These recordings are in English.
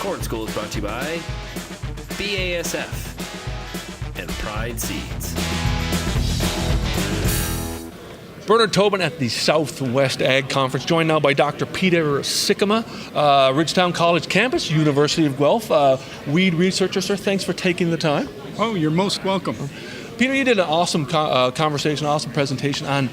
Corn School is brought to you by BASF and Pride Seeds. Bernard Tobin at the Southwest Ag Conference, joined now by Dr. Peter Sikkema, Ridgetown College campus, University of Guelph, weed researcher. Sir, thanks for taking the time. Oh, you're most welcome. Peter, you did an awesome conversation, awesome presentation on,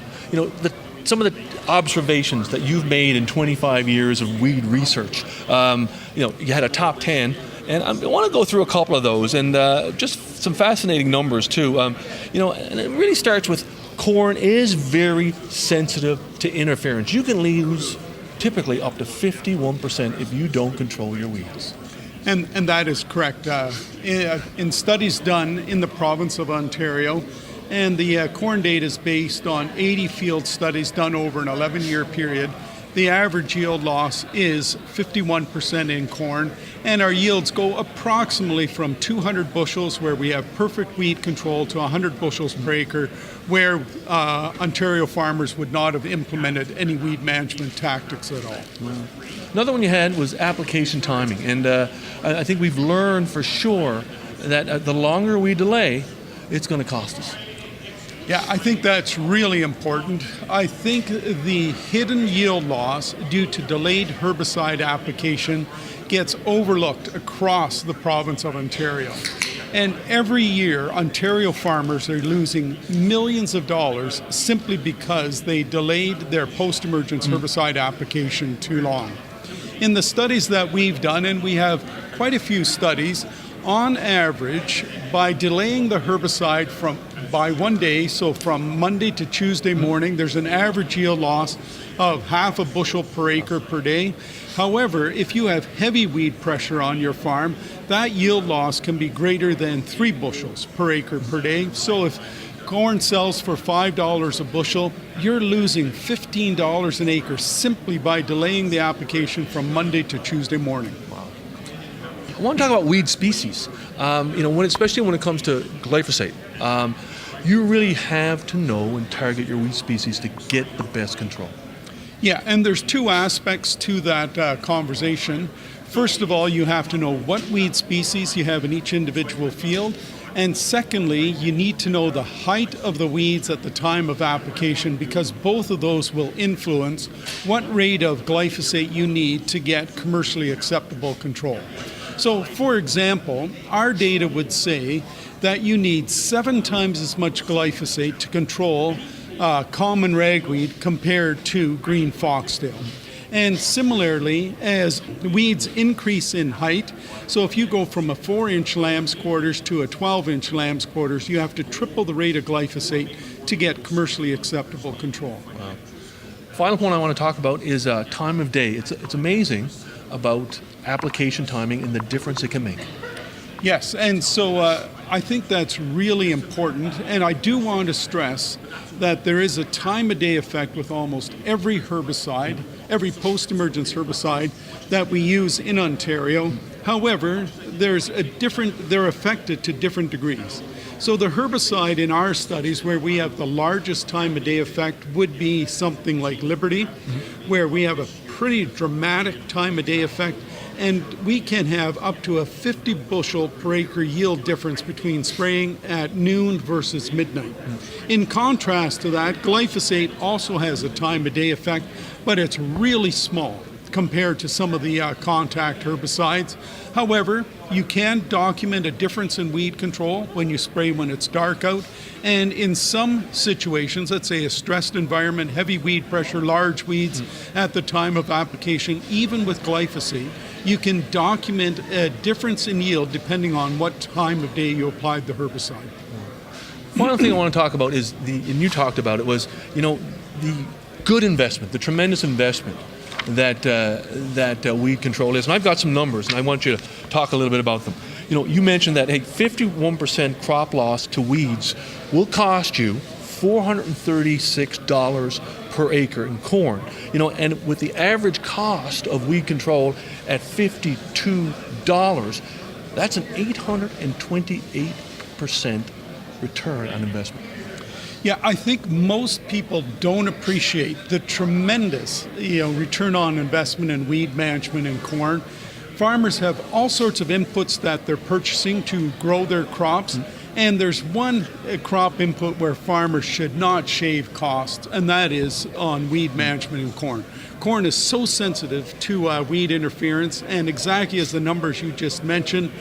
some of the observations that you've made in 25 years of weed research. You had a top 10, and I want to go through a couple of those, and just some fascinating numbers too. And it really starts with corn is very sensitive to interference. You can lose typically up to 51% if you don't control your weeds. And that is correct. In studies done in the province of Ontario, and the corn data is based on 80 field studies done over an 11-year period, the average yield loss is 51% in corn, and our yields go approximately from 200 bushels where we have perfect weed control to 100 bushels per acre where Ontario farmers would not have implemented any weed management tactics at all. Another one you had was application timing, and I think we've learned for sure that the longer we delay, it's going to cost us. Yeah, I think that's really important. I think the hidden yield loss due to delayed herbicide application gets overlooked across the province of Ontario. And every year, Ontario farmers are losing millions of dollars simply because they delayed their post-emergence herbicide application too long. In the studies that we've done, and we have quite a few studies, on average, by delaying the herbicide by 1 day, so from Monday to Tuesday morning, there's an average yield loss of half a bushel per acre per day. However, if you have heavy weed pressure on your farm, that yield loss can be greater than 3 bushels per acre per day. So if corn sells for $5 a bushel, you're losing $15 an acre simply by delaying the application from Monday to Tuesday morning. I want to talk about weed species. Especially when it comes to glyphosate, you really have to know and target your weed species to get the best control. Yeah, and there's two aspects to that conversation. First of all, you have to know what weed species you have in each individual field. And secondly, you need to know the height of the weeds at the time of application, because both of those will influence what rate of glyphosate you need to get commercially acceptable control. So, for example, our data would say that you need 7 times as much glyphosate to control common ragweed compared to green foxtail. And similarly, as weeds increase in height, so if you go from a 4-inch lamb's quarters to a 12-inch lamb's quarters, you have to triple the rate of glyphosate to get commercially acceptable control. Wow. Final point I want to talk about is time of day. It's amazing about application timing and the difference it can make. Yes, and so I think that's really important, and I do want to stress that there is a time of day effect with almost every herbicide, every post-emergence herbicide that we use in Ontario. However, they're affected to different degrees. So the herbicide in our studies where we have the largest time of day effect would be something like Liberty, where we have a pretty dramatic time of day effect, and we can have up to a 50 bushel per acre yield difference between spraying at noon versus midnight. In contrast to that, glyphosate also has a time of day effect, but it's really small compared to some of the contact herbicides. However, you can document a difference in weed control when you spray when it's dark out. And in some situations, let's say a stressed environment, heavy weed pressure, large weeds at the time of application, even with glyphosate, you can document a difference in yield depending on what time of day you applied the herbicide. One other thing I want to talk about is, and you talked about it, was the good investment, the tremendous investment that weed control is. And I've got some numbers, and I want you to talk a little bit about them. You mentioned that 51% crop loss to weeds will cost you $436 per acre in corn. And with the average cost of weed control at $52, that's an 828% return on investment. Yeah, I think most people don't appreciate the tremendous return on investment in weed management in corn. farmers have all sorts of inputs that they're purchasing to grow their crops. And there's one crop input where farmers should not shave costs, and that is on weed management in corn. Corn is so sensitive to weed interference, and exactly as the numbers you just mentioned,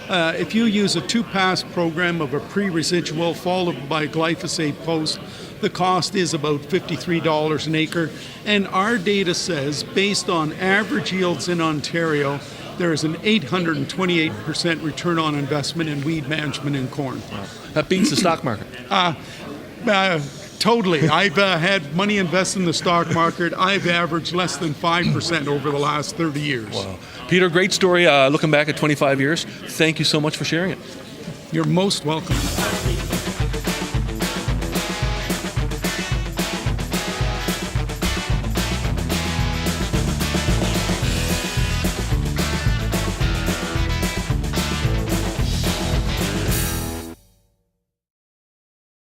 if you use a 2-pass program of a pre-residual followed by glyphosate post, the cost is about $53 an acre. And our data says, based on average yields in Ontario, there is an 828% return on investment in weed management in corn. That beats the stock market. Totally. I've had money invested in the stock market. I've averaged less than 5% over the last 30 years. Wow. Peter, great story looking back at 25 years. Thank you so much for sharing it. You're most welcome.